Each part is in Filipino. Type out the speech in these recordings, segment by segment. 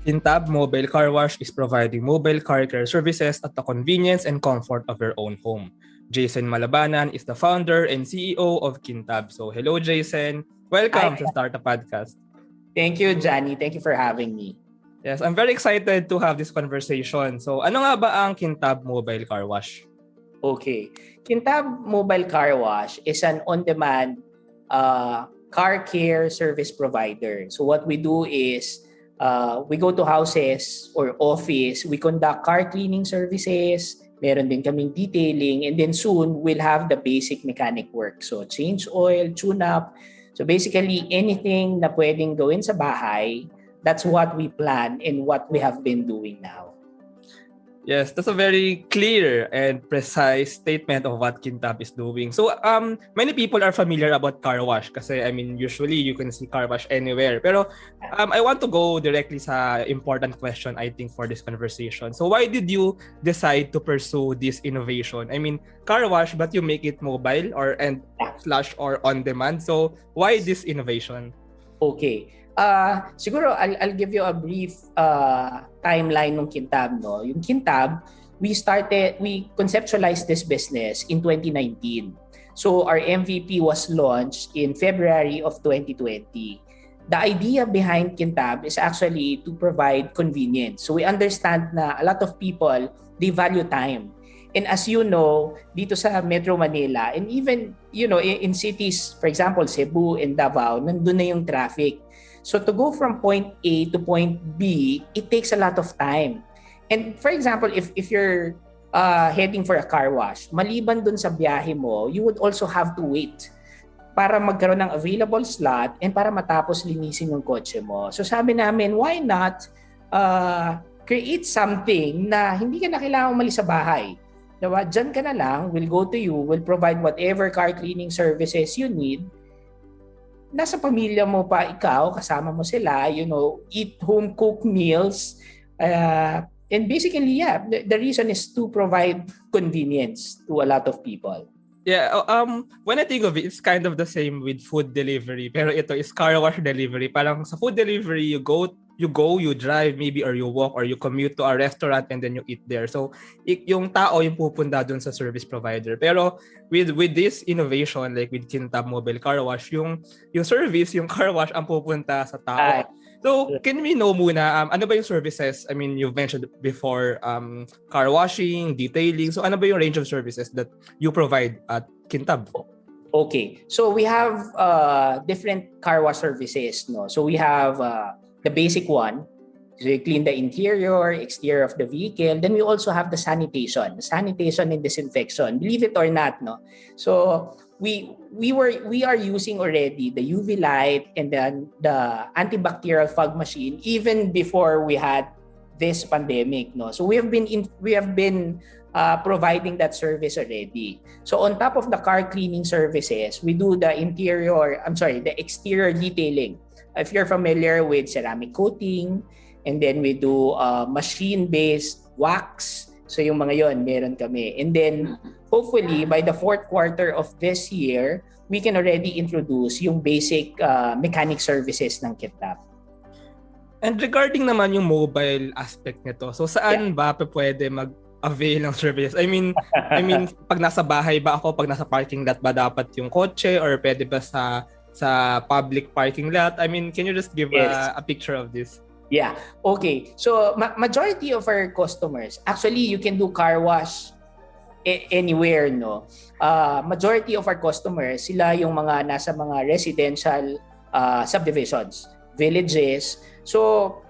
Kintab Mobile Carwash is providing mobile car care services at the convenience and comfort of your own home. Jaysen Malabanan is the founder and CEO of Kintab. So hello Jaysen, welcome Hi. to Start a Podcast. Thank you, Johnny. Thank you for having me. Yes, I'm very excited to have this conversation. So ano nga ba ang Kintab Mobile Carwash? Okay. Kintab Mobile Carwash is an on-demand car care service provider. So what we do is we go to houses or office, we conduct car cleaning services, meron din kaming detailing, and then soon we'll have the basic mechanic work. So change oil, tune-up. So basically anything na pwedeng gawin sa bahay, that's what we plan and what we have been doing now. Yes, that's a very clear and precise statement of what Kintab is doing. So, many people are familiar about car wash kasi, usually you can see car wash anywhere. Pero, I want to go directly sa important question, I think, for this conversation. So, why did you decide to pursue this innovation? Car wash, but you make it mobile or on demand. So, why this innovation? Okay. Siguro I'll give you a brief timeline ng Kintab, no. Yung Kintab, we conceptualized this business in 2019. So our MVP was launched in February of 2020. The idea behind Kintab is actually to provide convenience. So we understand na a lot of people, they value time. And as you know, dito sa Metro Manila and even, in cities, for example, Cebu and Davao, nandun na yung traffic. So to go from point A to point B, it takes a lot of time. And for example, if you're heading for a car wash, maliban dun sa biyahe mo, you would also have to wait para magkaroon ng available slot and para matapos linisin yung kotse mo. So sabi namin, why not create something na hindi ka na kailangan umalis sa bahay? Diba? Diyan ka na lang, we'll go to you, we'll provide whatever car cleaning services you need. Nasa pamilya mo pa ikaw, kasama mo sila, eat home-cooked meals. And basically, the reason is to provide convenience to a lot of people. Yeah, when I think of it, it's kind of the same with food delivery. Pero ito is car wash delivery. Parang sa food delivery, you drive maybe or you walk or you commute to a restaurant and then you eat there. So yung tao yung pupunta dun sa service provider. Pero with this innovation like with Kintab Mobile Carwash, yung service, yung car wash ang pupunta sa tao. So can we know muna ano ba yung services? You've mentioned before car washing, detailing. So ano ba yung range of services that you provide at Kintab? Okay. So we have different car wash services, no. So we have the basic one, so you clean the interior, exterior of the vehicle. Then we also have the sanitation and disinfection. Believe it or not, no. So we are using already the UV light and then the antibacterial fog machine even before we had this pandemic, no. So we have been providing that service already. So on top of the car cleaning services, we do the exterior detailing. If you're familiar with ceramic coating, and then we do machine-based wax. So yung mga yon, meron kami. And then hopefully by the fourth quarter of this year, we can already introduce yung basic mechanic services ng Kintab. And regarding naman yung mobile aspect nito, so saan ba pwede mag-avail ng services? Pag nasa bahay ba ako, pag nasa parking lot ba dapat yung kotse, or pwede ba sa public parking lot? Can you just give a picture of this? Yeah. Okay. So majority of our customers, actually you can do car wash anywhere, no. Majority of our customers, sila yung mga nasa mga residential subdivisions, villages. So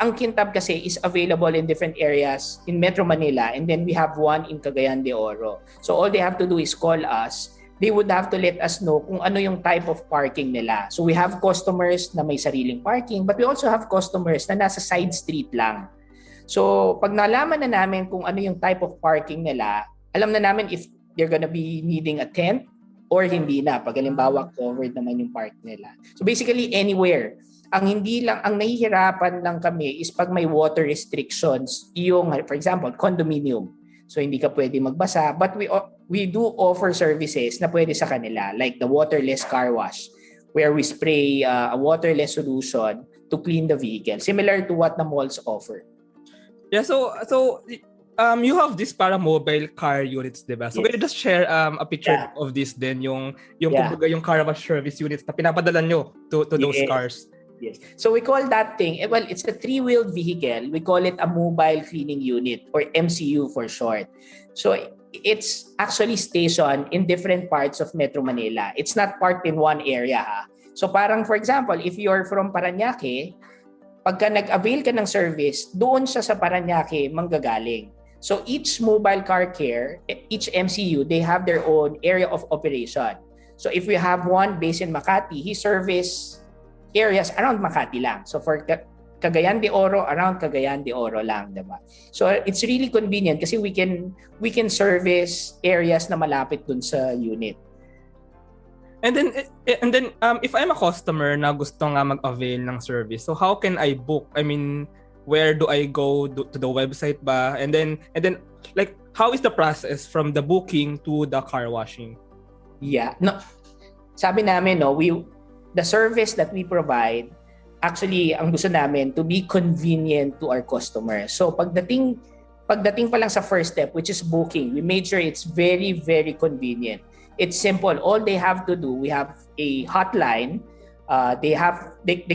ang Kintab kasi is available in different areas in Metro Manila, and then we have one in Cagayan de Oro. So all they have to do is call us. They would have to let us know kung ano yung type of parking nila. So we have customers na may sariling parking, but we also have customers na nasa side street lang. So pag nalaman na namin kung ano yung type of parking nila, alam na namin if they're gonna be needing a tent or hindi na. Pag halimbawa covered naman yung park nila. So basically anywhere. Ang nahihirapan lang kami is pag may water restrictions, yung for example, condominium. So hindi ka pwede magbasa, but we do offer services na pwede sa kanila, like the waterless car wash, where we spray a waterless solution to clean the vehicle, similar to what the malls offer. Yeah, so you have this para mobile car units, 'di ba? So Yes. can you just share a picture Yeah. of this then yung Yeah. kumbaga yung car wash service units na pinapadala nyo to those Yes. cars? Yes. So we call that thing, well, it's a three-wheeled vehicle. We call it a mobile cleaning unit, or MCU for short. So it's actually stationed in different parts of Metro Manila. It's not parked in one area, ha. So parang for example, if you're from Parañaque, pagka nag-avail ka ng service, doon siya sa Parañaque manggagaling. So each mobile car care, each MCU, they have their own area of operation. So if we have one based in Makati, he service areas around Makati lang. So for Cagayan de Oro, around Cagayan de Oro lang, diba? So it's really convenient kasi we can service areas na malapit dun sa unit. And then if I'm a customer na gusto nga mag-avail ng service, so how can I book? I mean, where do I go to the website ba? And then like how is the process from the booking to the car washing? Yeah. No. Sabi namin, no, the service that we provide, actually ang gusto namin to be convenient to our customers. So pagdating pa lang sa first step, which is booking, we made sure it's very, very convenient. It's simple. All they have to do, we have a hotline. They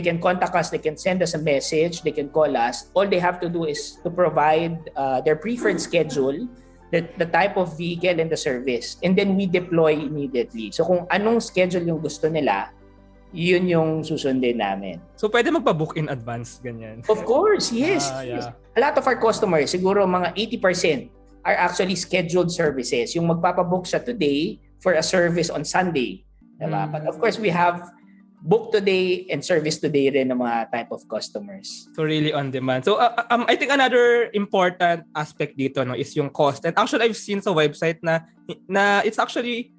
can contact us. They can send us a message. They can call us. All they have to do is to provide their preferred schedule, the type of vehicle and the service, and then we deploy immediately. So kung anong schedule yung gusto nila, yun yung susundin namin. So pwede magpa-book in advance, ganyan? Of course, yes. Yeah. A lot of our customers, siguro mga 80% are actually scheduled services. Yung magpapabook siya today for a service on Sunday. Diba? But of course, we have book today and service today rin ng mga type of customers. So really on demand. So I think another important aspect dito, no, is yung cost. And actually I've seen sa website na it's actually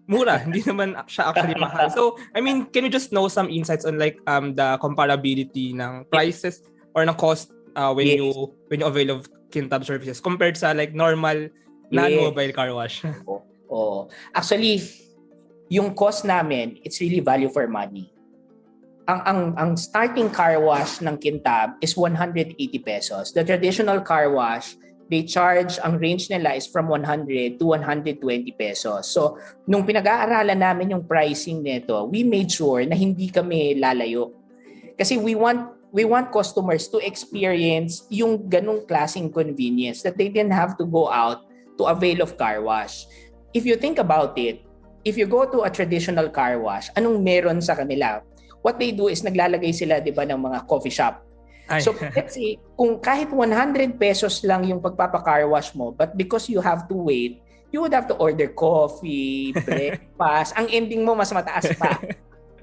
mura, hindi naman siya actually mahal. So I mean, can you just know some insights on like the comparability ng prices or ng cost when you avail of Kintab services compared sa like normal non-mobile car wash? Oh, actually yung cost namin, it's really value for money. Ang starting car wash ng Kintab is 180 pesos. The traditional car wash, they charge, ang range nila is from 100 to 120 pesos. So, nung pinag-aaralan namin yung pricing nito, we made sure na hindi kami lalayo. Kasi we want customers to experience yung ganung klaseng convenience that they didn't have to go out to avail of car wash. If you think about it, if you go to a traditional car wash, anong meron sa kanila? What they do is naglalagay sila, 'di ba, ng mga coffee shop. So let's say, kung kahit 100 pesos lang yung pagpapa-car wash mo, but because you have to wait, you would have to order coffee, breakfast. Ang ending mo mas mataas pa.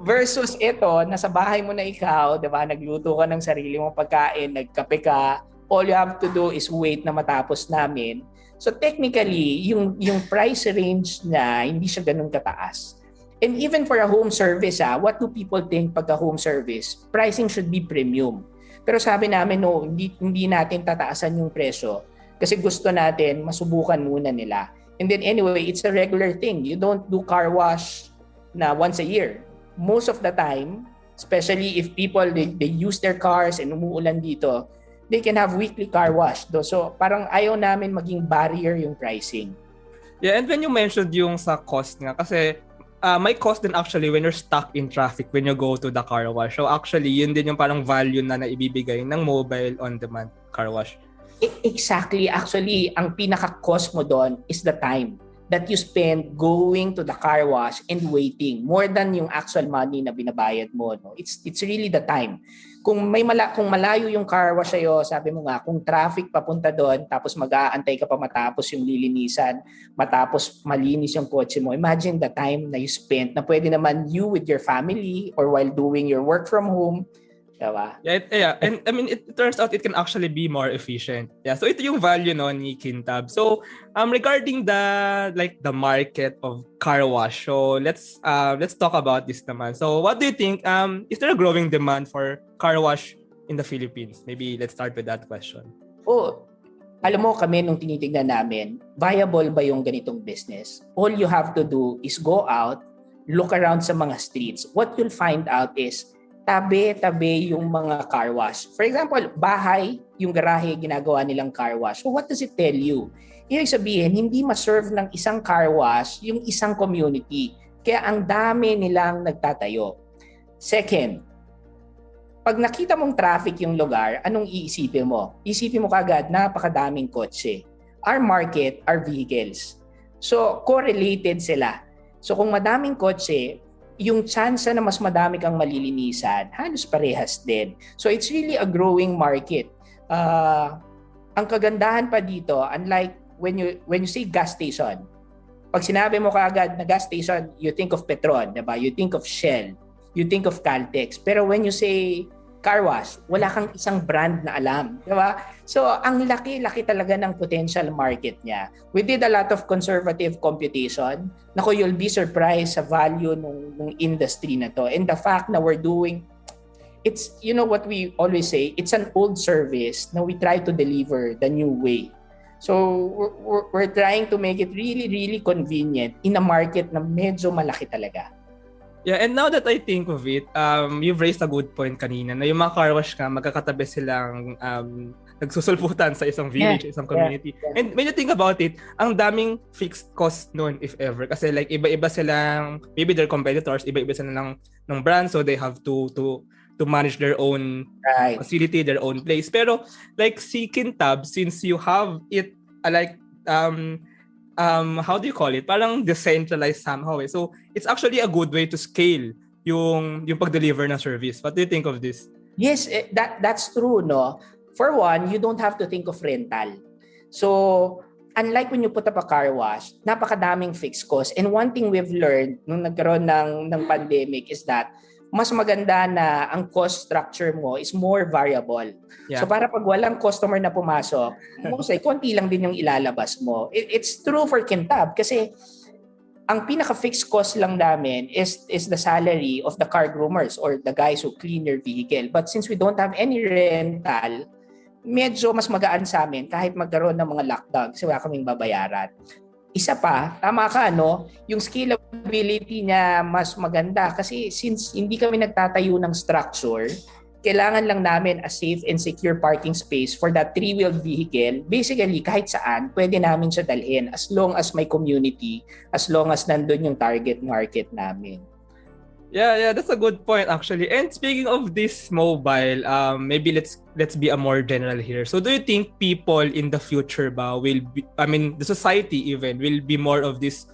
Versus ito, nasa bahay mo na ikaw, 'di ba, nagluto ka ng sarili mong pagkain, nagkape ka, all you have to do is wait na matapos namin. So technically, yung price range na hindi siya ganun kataas. And even for a home service, what do people think pagka home service? Pricing should be premium. Pero sabi namin, no, hindi natin tataasan yung presyo kasi gusto natin masubukan muna nila. And then anyway, it's a regular thing. You don't do car wash na once a year. Most of the time, especially if people, they use their cars and umuulan dito, they can have weekly car wash. So parang ayaw namin maging barrier yung pricing. Yeah, and when you mentioned yung sa cost nga, kasi may cost din actually when you're stuck in traffic when you go to the car wash. So actually, yun din yung parang value na naibibigay ng mobile on-demand car wash. Exactly. Actually, ang pinaka-cost mo doon is the time that you spend going to the car wash and waiting more than yung actual money na binabayad mo. No? It's really the time. Kung malayo yung car wash sa'yo, sabi mo nga, kung traffic papunta doon, tapos mag-aantay ka pa matapos yung lilinisan, matapos malinis yung kotse mo, imagine the time na you spent na pwede naman you with your family or while doing your work from home. Diba? Yeah, and I mean, it turns out it can actually be more efficient. Yeah, so ito yung value no ni Kintab. So, regarding the market of car wash, so let's talk about this naman. So, what do you think? Is there a growing demand for car wash in the Philippines? Maybe let's start with that question. Oh, alam mo kami nung tinitignan namin, viable ba yung ganitong business? All you have to do is go out, look around sa mga streets. What you'll find out is tabi-tabi yung mga car wash. For example, bahay, yung garahe, ginagawa nilang car wash. So what does it tell you? Ibig sabihin, hindi ma-serve ng isang car wash yung isang community. Kaya ang dami nilang nagtatayo. Second, pag nakita mong traffic yung lugar, anong iisipin mo? Isipin mo kagad, napakadaming kotse. Our market are vehicles. So, correlated sila. So, kung madaming kotse, yung chance na mas madami kang malilinisan, halos parehas din. So, it's really a growing market. Ang kagandahan pa dito, unlike when you say gas station, pag sinabi mo kaagad na gas station, you think of Petron, diba? You think of Shell, you think of Caltex. Pero when you say car wash, wala kang isang brand na alam, diba? So, ang laki-laki talaga ng potential market niya. We did a lot of conservative computation. Naku, you'll be surprised sa value ng industry na to. And the fact na we're doing, it's, you know what we always say, it's an old service na we try to deliver the new way. So, we're trying to make it really, really convenient in a market na medyo malaki talaga. Yeah, and now that I think of it, you've raised a good point kanina na yung mga car wash nga, magkakatabi silang nagsusulputan sa isang village, isang community. Yeah. And when you think about it, ang daming fixed cost nun, if ever. Kasi like iba-iba silang, maybe they're competitors, iba-iba sila ng brand, so they have to manage their own facility, their own place. Pero like si Kintab, since you have it like how do you call it? Parang decentralized somehow. So it's actually a good way to scale yung pag-deliver ng service. What do you think of this? Yes, that's true, no. For one, you don't have to think of rental. So unlike when you put up a car wash, napakadaming fixed cost. And one thing we've learned nung nagkaroon ng pandemic is that mas maganda na ang cost structure mo is more variable. Yeah. So para pag walang customer na pumasok, konti lang din yung ilalabas mo. It's true for Kintab kasi ang pinaka-fixed cost lang namin is the salary of the car groomers or the guys who clean your vehicle. But since we don't have any rental, medyo mas magaan sa amin kahit magkaroon ng mga lockdown kasi wala kaming babayaran. Isa pa, tama ka, no? Yung scalability niya mas maganda kasi since hindi kami nagtatayo ng structure, kailangan lang namin a safe and secure parking space for that three-wheeled vehicle. Basically, kahit saan, pwede namin siya dalhin as long as may community, as long as nandun yung target market namin. Yeah, that's a good point actually. And speaking of this mobile, maybe let's be a more general here. So do you think people in the future will be, I mean, the society even will be more of this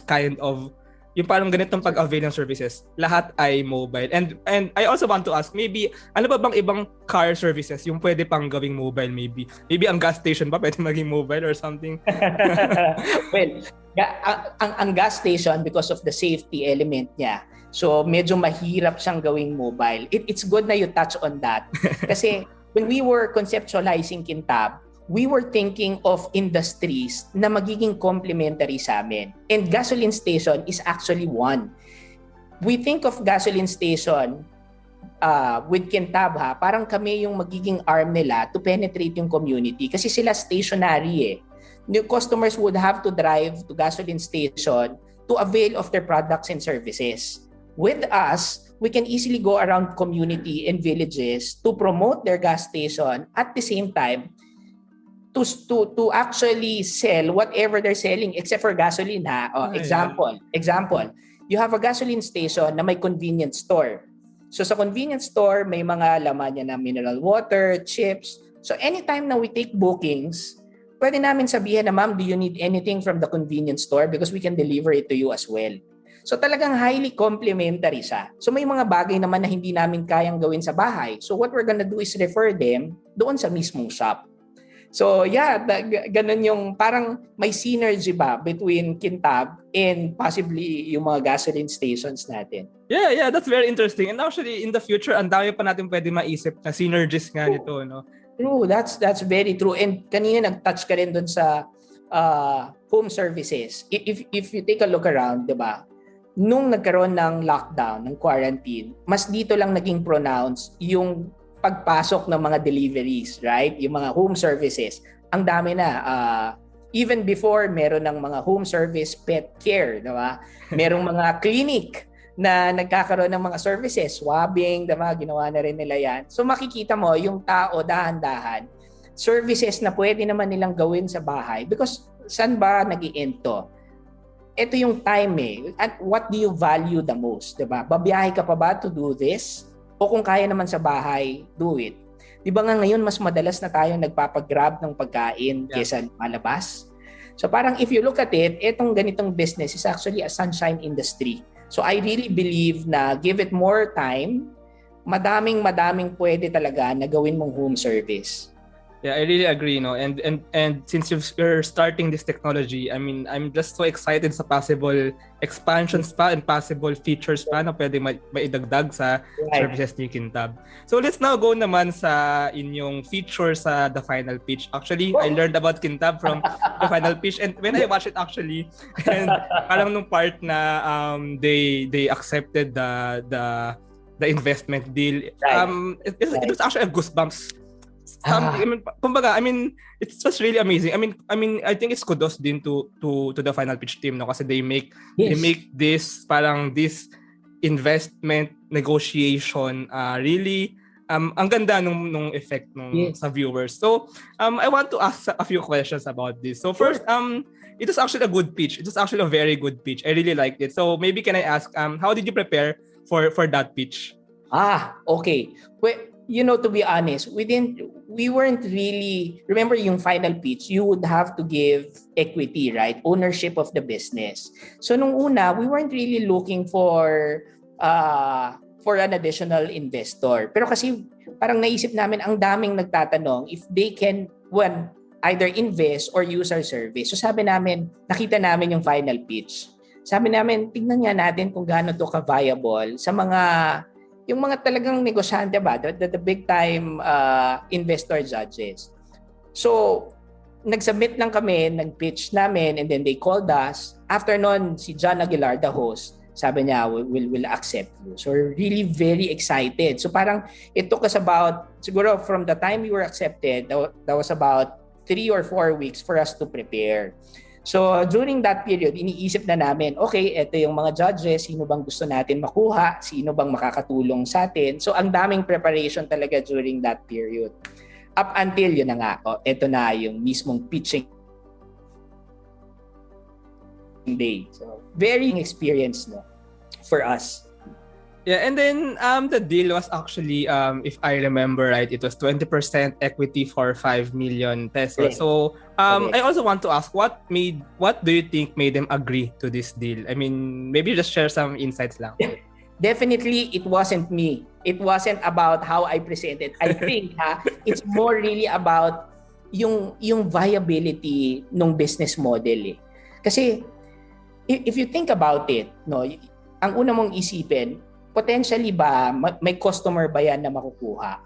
kind of yung parang ganitong pag-avail ng services, lahat ay mobile. And I also want to ask, maybe ano ba bang ibang car services yung pwede pang gawing mobile maybe? Maybe ang gas station ba pwede maging mobile or something? Well, ang gas station because of the safety element niya. So medyo mahirap siyang gawing mobile. It's good na you touch on that. Kasi when we were conceptualizing Kintab, we were thinking of industries na magiging complementary sa amin. And gasoline station is actually one. We think of gasoline station with Kintab, parang kami yung magiging arm nila to penetrate yung community. Kasi sila stationary eh. New customers would have to drive to gasoline station to avail of their products and services. With us, we can easily go around community and villages to promote their gas station at the same time to actually sell whatever they're selling except for gasoline example, you have a gasoline station na may convenience store. So sa convenience store, may mga laman niya na mineral water, chips. So anytime na we take bookings, pwede namin sabihin na, ma'am, do you need anything from the convenience store? Because we can deliver it to you as well. So talagang highly complementary siya. So may mga bagay naman na hindi namin kayang gawin sa bahay. So what we're gonna do is refer them doon sa mismong shop. So yeah, ganun yung parang may synergy ba between Kintab and possibly yung mga gasoline stations natin. Yeah, that's very interesting. And actually in the future, ang dami pa natin pwede maisip na synergies nga nito, no? True, that's very true. And kanina nag-touch ka rin doon sa home services. If you take a look around, 'di ba? Nung nagkaroon ng lockdown, ng quarantine, mas dito lang naging pronounced yung pagpasok ng mga deliveries, right? Yung mga home services. Ang dami na. Even before, meron ng mga home service pet care, di ba? Merong mga clinic na nagkakaroon ng mga services, swabbing, diba? Ginawa na rin nila yan. So makikita mo yung tao dahan-dahan, services na pwede naman nilang gawin sa bahay because saan ba nag-i-end to? Ito yung time At what do you value the most? Diba? Babiyahe ka pa ba to do this? O kung kaya naman sa bahay, do it. Diba nga ngayon, mas madalas na tayo nagpapagrab ng pagkain kesa malabas? So parang if you look at it, itong ganitong business is actually a sunshine industry. So I really believe na give it more time, madaming pwede talaga na gawin mong home service. Yeah, I really agree, no. And since you're starting this technology, I mean, I'm just so excited sa possible expansions pa and possible features pa na pwede maidagdag sa services ni Kintab. So let's now go naman sa inyong feature sa The Final Pitch. Actually, I learned about Kintab from The Final Pitch, and when I watched it actually, and parang nung part na they accepted the investment deal, it was actually a goosebumps. Kumbaga, I mean, it's just really amazing. I mean, I think it's kudos din to the Final Pitch team, no, kasi they make this parang this investment negotiation really ang ganda nung effect nung sa viewers. So, I want to ask a few questions about this. So first, it was actually a good pitch. It was actually a very good pitch. I really liked it. So maybe can I ask how did you prepare for that pitch? Okay. Well, you know, to be honest, we weren't really, remember yung final pitch, you would have to give equity, right? Ownership of the business. So nung una, we weren't really looking for an additional investor. Pero kasi parang naisip namin, ang daming nagtatanong if they can, either invest or use our service. So sabi namin, nakita namin yung final pitch. Sabi namin, tignan nga natin kung gaano to ka-viable sa yung mga talagang negosyante ba, the big time investor judges. So, nag-submit lang kami, nag-pitch namin, and then they called us. After nun, si John Aguilar, the host, sabi niya, we'll accept you. So, we're really very excited. So, parang it took us about, siguro from the time we were accepted, that was about 3 or 4 weeks for us to prepare. So during that period, iniisip na namin, okay, ito yung mga judges, sino bang gusto natin makuha, sino bang makakatulong sa atin. So ang daming preparation talaga during that period. Up until yun na nga, ito na yung mismong pitching day. So very experience for us. Yeah, and then the deal was actually, if I remember right, it was 20% equity for 5 million pesos. So I also want to ask, what do you think made them agree to this deal? I mean, maybe just share some insights lang. Definitely, it wasn't me. It wasn't about how I presented. I think it's more really about yung viability ng business model. Kasi if you think about it, no, ang una mong isipin, potentially ba may customer ba yan na makukuha?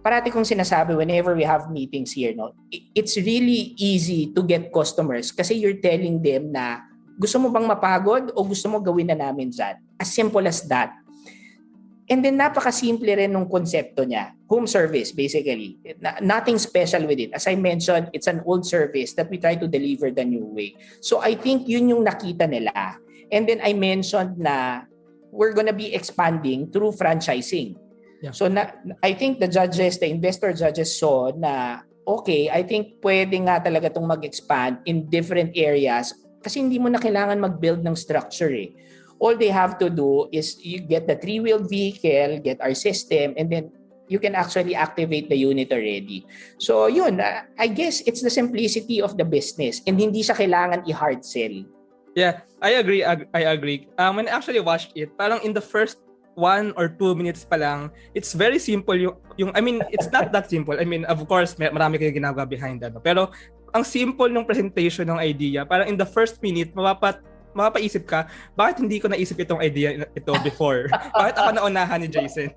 Parati kong sinasabi whenever we have meetings here, no, it's really easy to get customers kasi you're telling them na gusto mo bang mapagod o gusto mo gawin na namin dyan? As simple as that. And then napakasimple rin nung konsepto niya. Home service, basically. Nothing special with it. As I mentioned, it's an old service that we try to deliver the new way. So I think yun yung nakita nila. And then I mentioned na we're gonna be expanding through franchising. Yeah. So I think the investor judges saw na, okay, I think pwede nga talaga itong mag-expand in different areas kasi hindi mo na kailangan mag-build ng structure All they have to do is you get the 3-wheeled vehicle, get our system, and then you can actually activate the unit already. So yun, I guess it's the simplicity of the business and hindi siya kailangan i-hard sell. Yeah, I agree. When I actually watched it, parang in the first 1 or 2 minutes pa lang, it's very simple yung I mean, it's not that simple. I mean, of course, marami kayong ginagawa behind pero ang simple ng presentation ng idea, parang in the first minute, mapapaisip ka, bakit hindi ko naisip itong idea ito before? Bakit ako naunahan ni Jaysen?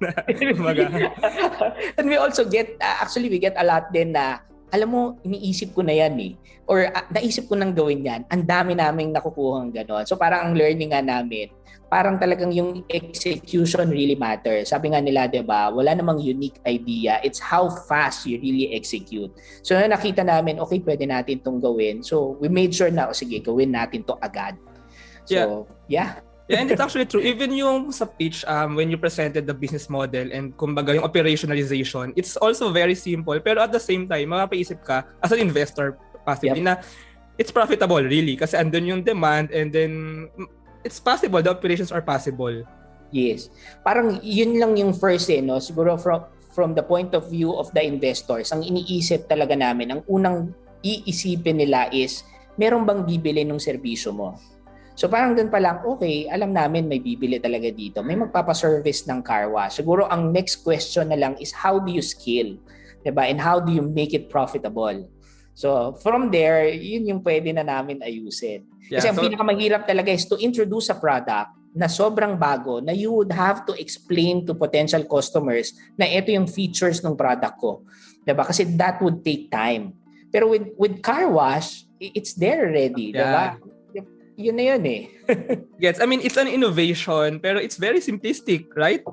And we also get, actually we get a lot din na, alam mo, iniisip ko na yan Or naisip ko nang gawin yan. Ang dami naming nakukuha ng gano'n. So parang ang learning nga namin, parang talagang yung execution really matters. Sabi nga nila, diba, wala namang unique idea. It's how fast you really execute. So nakita namin, okay, pwede natin itong gawin. So we made sure na, sige, gawin natin to agad. So, yeah. Yeah, and it's actually true. Even yung sa pitch, when you presented the business model and kumbaga yung operationalization, it's also very simple. Pero at the same time, mapapaisip ka as an investor possibly Yep. na it's profitable really kasi andun yung demand and then it's possible, the operations are possible. Yes. Parang yun lang yung first no? Siguro from the point of view of the investors, ang iniisip talaga namin, ang unang iisipin nila is, meron bang bibili ng serbisyo mo? So parang dun pa lang, okay, alam namin may bibili talaga dito. May magpapaservice ng car wash. Siguro ang next question na lang is how do you scale? Diba? And how do you make it profitable? So from there, yun yung pwede na namin ayusin. Kasi ang pinakamahirap talaga is to introduce a product na sobrang bago na you would have to explain to potential customers na ito yung features ng product ko. Diba? Kasi that would take time. Pero with car wash, it's there already. Yeah. Diba? Yun na yun eh. Yes, I mean, it's an innovation, pero it's very simplistic, right?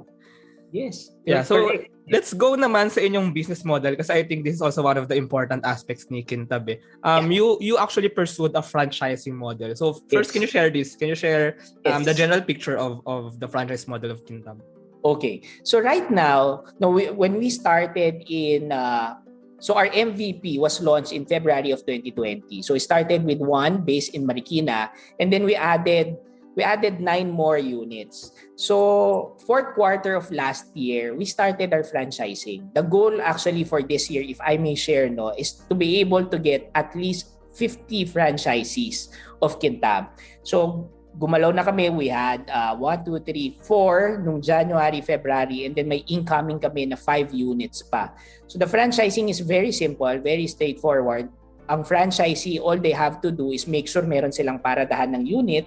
Yes. Yeah, so let's go naman sa inyong business model kasi I think this is also one of the important aspects ni Kintab. You actually pursued a franchising model. So first, can you share this? Can you share the general picture of the franchise model of Kintab? Okay. So right now, when we started in so our MVP was launched in February of 2020. So we started with one based in Marikina, and then we added 9 more units. So fourth quarter of last year, we started our franchising. The goal actually for this year, if I may share, is to be able to get at least 50 franchisees of Kintab. So gumalaw na kami. We had 1, 2, 3, 4 nung January, February, and then may incoming kami na 5 units pa. So the franchising is very simple, very straightforward. Ang franchisee, all they have to do is make sure meron silang paradahan ng unit,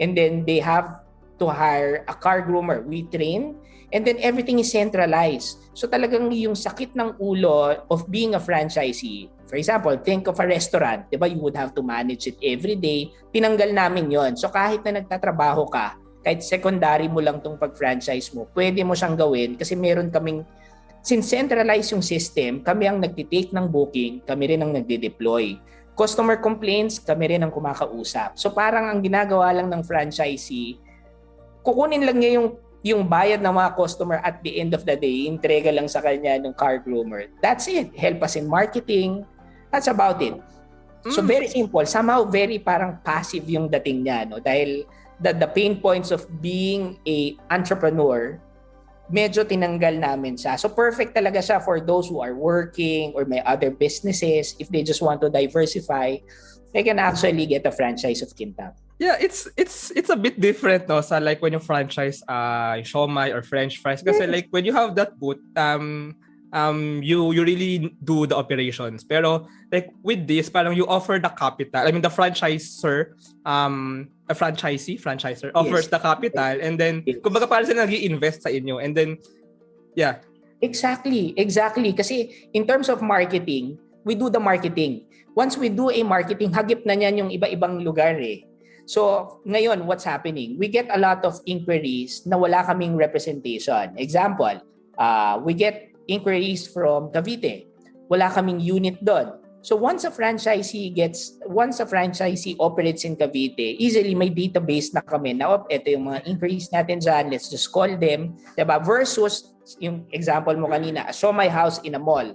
and then they have to hire a car groomer. We train, and then everything is centralized. So talagang yung sakit ng ulo of being a franchisee, for example, think of a restaurant, di ba? You would have to manage it every day. Tinanggal namin yon. So kahit na nagtatrabaho ka, kahit secondary mo lang tong pag-franchise mo, pwede mo siyang gawin kasi meron kaming, since centralized yung system, kami ang nagtitake ng booking, kami rin ang nagde-deploy. Customer complaints, kami rin ang kumakausap. So parang ang ginagawa lang ng franchisee, kukunin lang niya yung bayad ng mga customer at the end of the day, entrega lang sa kanya ng car groomer. That's it. Help us in marketing. That's about it. So very simple. Somehow very parang passive yung dating niya, no? Dahil the pain points of being a entrepreneur, medyo tinanggal namin siya. So perfect talaga siya for those who are working or may other businesses. If they just want to diversify, they can actually get a franchise of Kintab. Yeah, it's a bit different, no, sa like when you franchise siomai or French fries kasi like when you have that booth, you really do the operations. Pero like with this, parang you offer the capital. I mean the franchisor, a franchisor offers the capital, and then kumbaga parang sila nag-i-invest sa inyo, and then yeah. Exactly. Kasi in terms of marketing, we do the marketing. Once we do a marketing, hagip na niyan yung iba-ibang lugar eh. So, ngayon, what's happening? We get a lot of inquiries na wala kaming representation. Example, we get inquiries from Cavite. Wala kaming unit doon. So, once a franchisee operates in Cavite, easily may database na kami na, ito yung mga inquiries natin dyan, let's just call them. Diba? Versus, yung example mo kanina, a siomai house in a mall.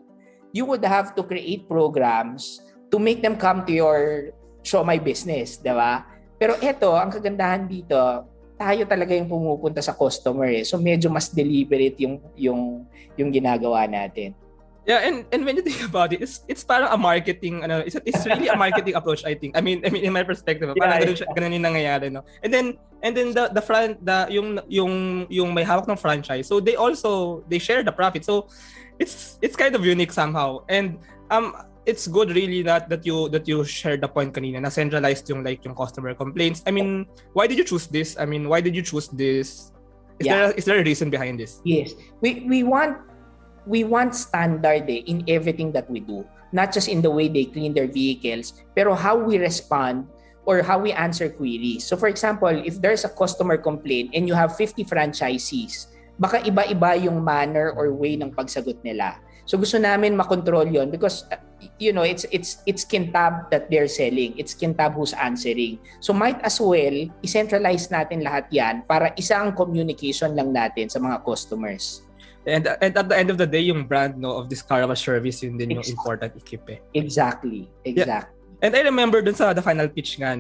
You would have to create programs to make them come to your siomai business. Diba? Pero ito, ang kagandahan dito, tayo talaga yung pumupunta sa customer eh. So medyo mas deliberate yung ginagawa natin. Yeah, and when you think about it, it's parang a marketing it's really a marketing approach, I think. I mean in my perspective, parang ganun yung nangyayari, no. And then yung may hawak ng franchise. So they share the profit. So it's kind of unique somehow. And it's good really that you shared the point kanina na centralized yung customer complaints. I mean, why did you choose this? I mean, why did you choose this? Is there a reason behind this? Yes. We want standard in everything that we do. Not just in the way they clean their vehicles, pero how we respond or how we answer queries. So for example, if there's a customer complaint and you have 50 franchisees, baka iba-iba yung manner or way ng pagsagot nila. So gusto namin makontrol yon because it's Kintab that they're selling. It's Kintab who's answering. So might as well i-centralize natin lahat 'yan para isang communication lang natin sa mga customers. And at the end of the day, yung brand of this car wash service yun din yung important i-keep eh. Exactly. Yeah. And I remember dun sa the final pitch nga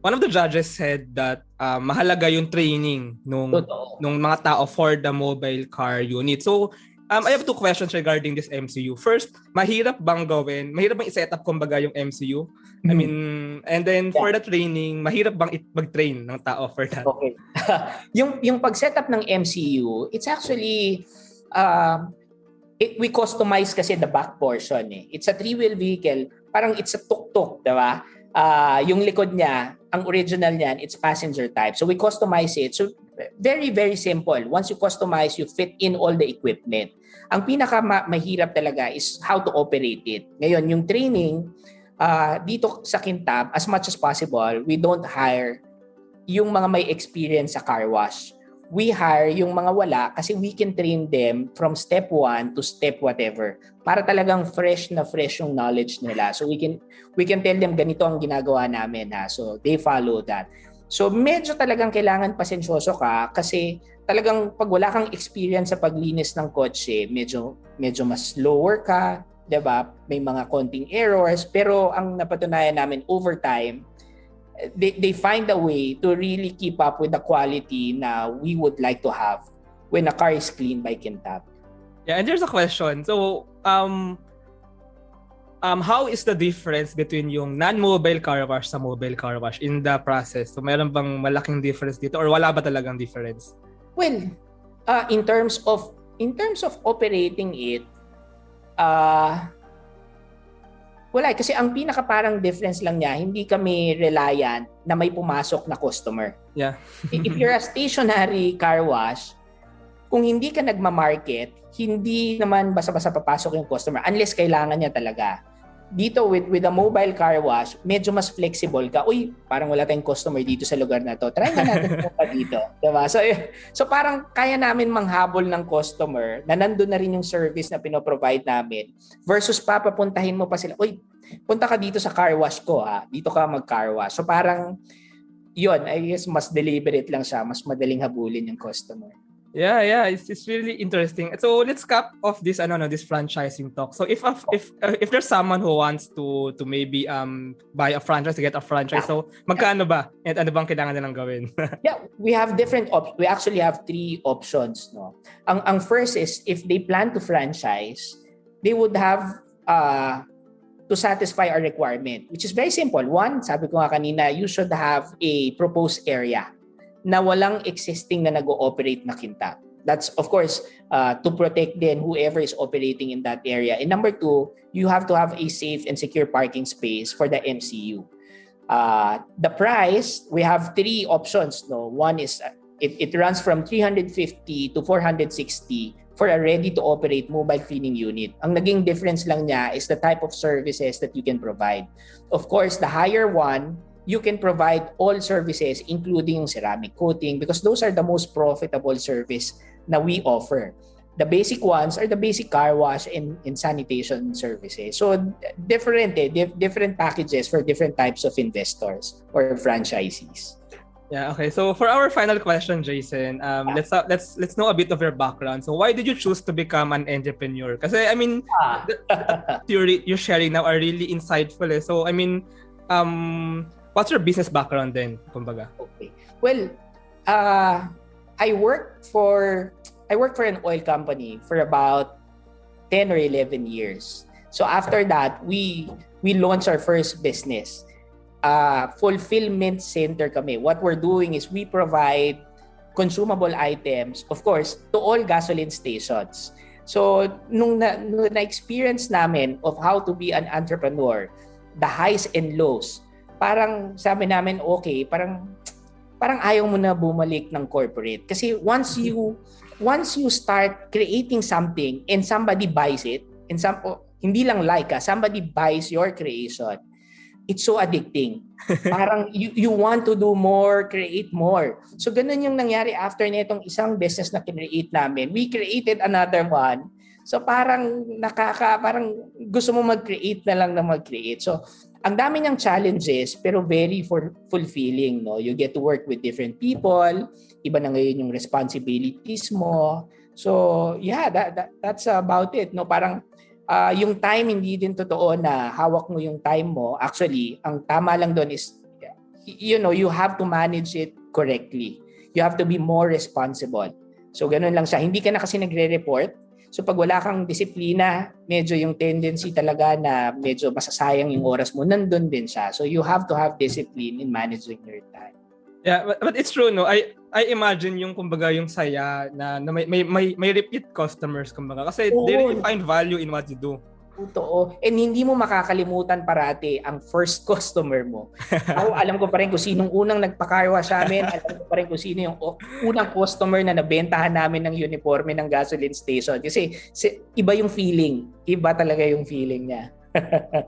one of the judges said that mahalaga yung training nung mga tao for the mobile car unit. So, I have two questions regarding this MCU. First, mahirap bang i-set up kumbaga yung MCU? I mean, and then for the training, mahirap bang mag-train ng tao for that? Okay. yung pag-set up ng MCU, it's actually we customize kasi the back portion eh. It's a three-wheel vehicle, parang it's a tuk-tuk, 'di ba? Yung likod niya, ang original niyan, it's passenger type. So we customize it. So very, very simple. Once you customize, you fit in all the equipment. Ang mahirap talaga is how to operate it. Ngayon, yung training, dito sa Kintab, as much as possible, we don't hire yung mga may experience sa car wash. We hire yung mga wala kasi we can train them from step 1 to step whatever. Para talagang fresh yung knowledge nila. So we can tell them ganito ang ginagawa namin ha. So they follow that. So medyo talagang kailangan pasensyoso ka kasi talagang pag wala kang experience sa paglinis ng kotse, medyo mas slower ka, 'di ba? May mga konting errors pero ang napatunayan namin over time they find a way to really keep up with the quality na we would like to have when a car is cleaned by Kintab. Yeah, and there's a question. So, how is the difference between yung non-mobile car wash sa mobile car wash in the process? So, mayroon bang malaking difference dito or wala ba talagang difference? Well, in terms of operating it, wala, kasi ang pinaka parang difference lang niya, hindi kami reliant na may pumasok na customer. Yeah. If you're a stationary car wash, kung hindi ka nagma-market, hindi naman basta-basta papasok yung customer unless kailangan niya talaga. Dito with a mobile car wash, medyo mas flexible ka. Uy, parang wala tayong customer dito sa lugar na to. Try nga natin pumunta dito. Diba? So parang kaya namin manghabol ng customer na nandun na rin yung service na pinoprovide namin versus papapuntahin mo pa sila. Uy, punta ka dito sa car wash ko ha. Dito ka mag-car wash. So parang yun, I guess mas deliberate lang siya. Mas madaling habulin yung customer. Yeah, it's really interesting. So let's cap off this this franchising talk. So if there's someone who wants to maybe buy a franchise, to get a franchise, so magkano ba? At ano bang kailangan nilang gawin? Yeah, we have different we actually have 3 options, no. Ang first is if they plan to franchise, they would have to satisfy our requirement, which is very simple. One, sabi ko nga kanina, you should have a proposed area na walang existing na nag-ooperate na Kintab. That's, of course, to protect then whoever is operating in that area. And number 2, you have to have a safe and secure parking space for the MCU. The price, we have 3 options. No, one is it runs from 350 to 460 for a ready-to-operate mobile cleaning unit. Ang naging difference lang niya is the type of services that you can provide. Of course, the higher one, you can provide all services including ceramic coating because those are the most profitable service na we offer. The basic ones are the basic car wash and sanitation services. So different packages for different types of investors or franchisees. Yeah, okay. So for our final question, Jaysen, let's know a bit of your background. So why did you choose to become an entrepreneur? Kasi I mean, the theory you're sharing now are really insightful. So I mean, what's your business background then, kumbaga? Okay. Well, I worked for an oil company for about 10 or 11 years. So after that, we launched our first business. Fulfillment center kami. What we're doing is we provide consumable items, of course, to all gasoline stations. So nung na-experience namin of how to be an entrepreneur, the highs and lows, parang sabi namin, okay, parang ayaw mo na bumalik ng corporate. Kasi once you start creating something and somebody buys it, and hindi lang somebody buys your creation, it's so addicting. Parang you want to do more, create more. So ganun yung nangyari after nitong isang business na create namin. We created another one. So parang parang gusto mo mag-create na lang na mag-create. So ang dami niyang challenges pero very fulfilling, no? You get to work with different people. Iba na ngayon yung responsibilities mo. So yeah, that's about it, no? Parang yung time hindi din totoo na hawak mo yung time mo. Actually, ang tama lang doon is you have to manage it correctly. You have to be more responsible. So ganun lang siya. Hindi ka na kasi nagre-report. So pag wala kang disiplina, medyo yung tendency talaga na medyo masasayang yung oras mo, nandun din siya. So you have to have discipline in managing your time. Yeah, but it's true, no? I imagine yung kumbaga yung saya na may repeat customers kumbaga kasi they really find value in what you do. Totoo. And hindi mo makakalimutan parati ang first customer mo. Ako, alam ko pa rin kung sinong unang nagpa-carwash sa amin. Alam ko pa rin kung sino yung unang customer na nabentahan namin ng uniforme ng gasoline station. Kasi iba yung feeling. Iba talaga yung feeling niya.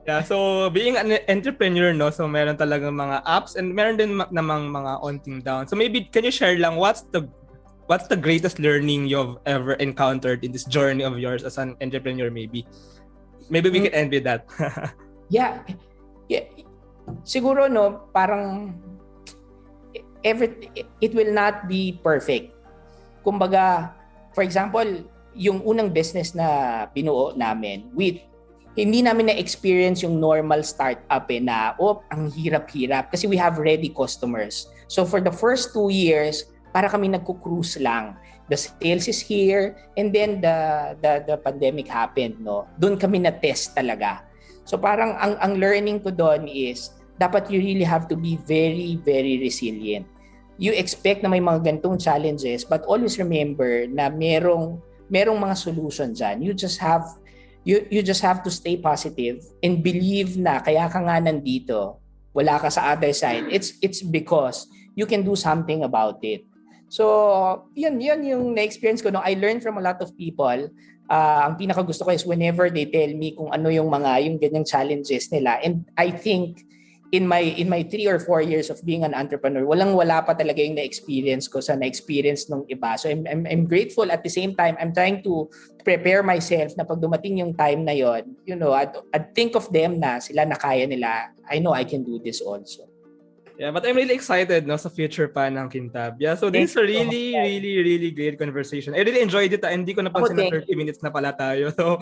Yeah, so being an entrepreneur, no, so meron talagang mga ups and meron din namang mga onting down. So maybe can you share lang what's the greatest learning you've ever encountered in this journey of yours as an entrepreneur maybe? Maybe we can end with that. Yeah. Siguro, no, parang it will not be perfect. Kumbaga, for example, yung unang business na binuo namin, hindi namin na-experience yung normal startup na, ang hirap-hirap kasi we have ready customers. So for the first 2 years, para kami nagko-cruise lang. The sales is here and then the pandemic happened, no. Doon kami na test talaga. So parang ang learning ko doon is dapat you really have to be very very resilient. You expect na may mga ganitong challenges but always remember na merong mga solution diyan. You just have to stay positive and believe na kaya ka nga nandito, wala ka sa other side. It's because you can do something about it. So, yan yung na-experience ko. No? I learned from a lot of people. Ang pinakagusto ko is whenever they tell me kung ano yung ganyang challenges nila. And I think in my 3 or 4 years of being an entrepreneur, wala pa talaga yung na-experience ko sa na-experience ng iba. So I'm grateful. At the same time, I'm trying to prepare myself na pag dumating yung time na yon, I'd think of them na sila na kaya nila. I know I can do this also. Yeah, but I'm really excited sa future pa ng Kintab. Yeah, so this is a really, really, really great conversation. I really enjoyed it. Hindi ko napansin na 30 minutes na pala tayo. So,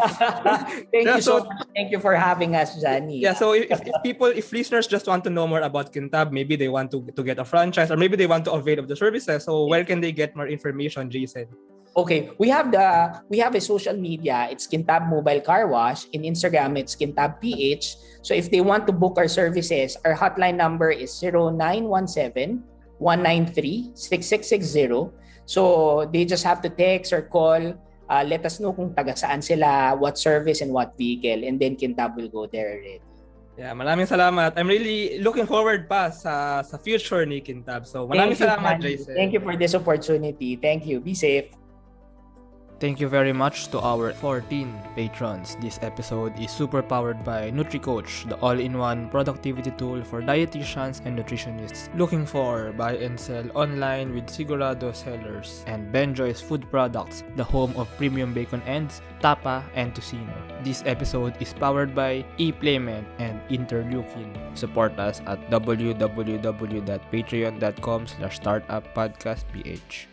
thank you so much. Thank you for having us, Johnny. Yeah, so if listeners just want to know more about Kintab, maybe they want to get a franchise or maybe they want to avail of the services. So where can they get more information, Jaysen? Okay, we have a social media. It's Kintab Mobile Carwash. In Instagram, it's Kintab PH. So if they want to book our services, our hotline number is 0917-193-6660. So they just have to text or call. Let us know kung taga saan sila, what service and what vehicle, and then Kintab will go there already. Yeah, maraming salamat. I'm really looking forward pa sa future ni Kintab. So maraming salamat, Jaysen. Thank you for this opportunity. Thank you. Be safe. Thank you very much to our 14 patrons. This episode is super powered by NutriCoach, the all-in-one productivity tool for dietitians and nutritionists looking for buy and sell online with Sigurado sellers, and Benjoy's Food Products, the home of premium bacon ends, tapa, and tocino. This episode is powered by ePlayment and Interleukin. Support us at www.patreon.com/startuppodcastph.